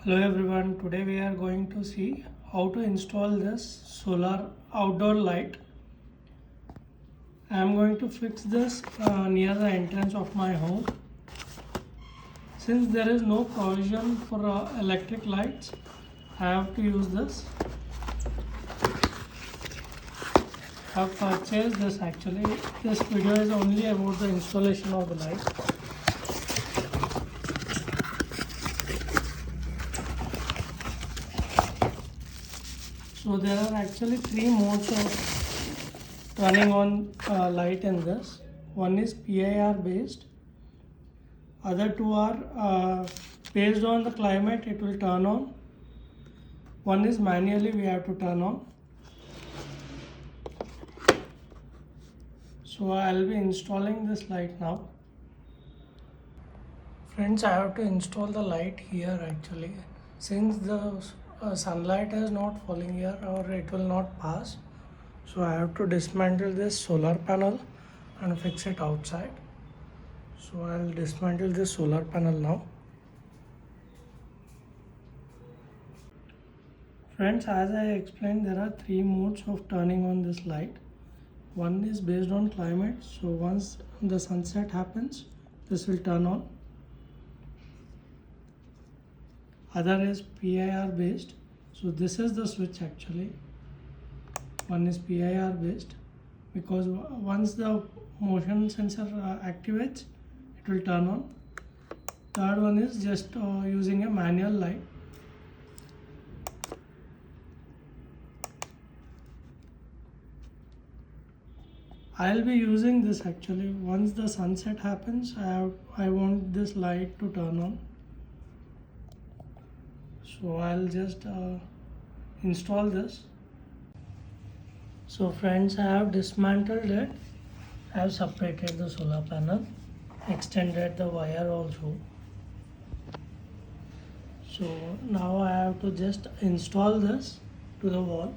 Hello everyone, today we are going to see how to install this solar outdoor light. I am going to fix this near the entrance of my home. Since there is no provision for electric lights, I have to use this. I have purchased this actually. This video is only about the installation of the light. So there are actually three modes of turning on light in this. One is PIR based. Other two are based on the climate it will turn on. One is manually we have to turn on. So I'll be installing this light now. Friends, I have to install the light here actually. Since the sunlight is not falling here or it will not pass, so I have to dismantle this solar panel and fix it outside. So I'll dismantle this solar panel now. Friends, as I explained, there are three modes of turning on this light. One is based on climate, so once the sunset happens, this will turn on. Other is PIR based, so this is the switch actually. One is PIR based because once the motion sensor activates, it will turn on. Third one is just using a manual light. I'll be using this actually. Once the sunset happens, I want this light to turn on. So I'll just install this. So friends, I have dismantled it. I have separated the solar panel, extended the wire also. So now I have to just install this to the wall.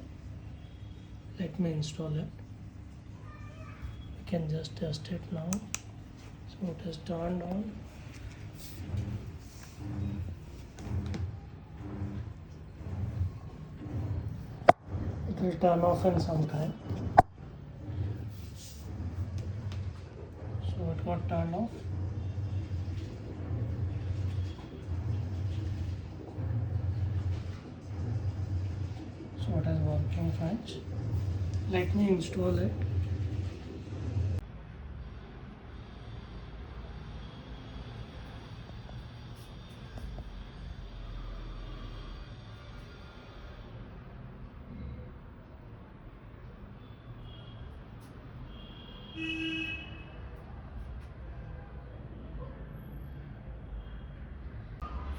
Let me install it. We can just test it now. So it is turned on. It will turn off in some time. So it got turned off. So it is working, friends. Let me install it.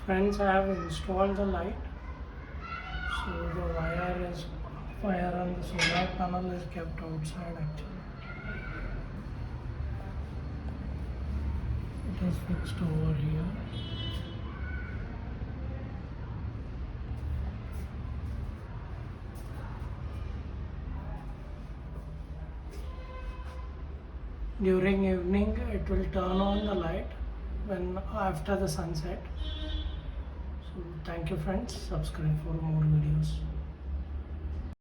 Friends, I have installed the light. So the wire on the solar panel is kept outside actually. It is fixed over here. During evening, it will turn on the light when after the sunset. So thank you friends, subscribe for more videos.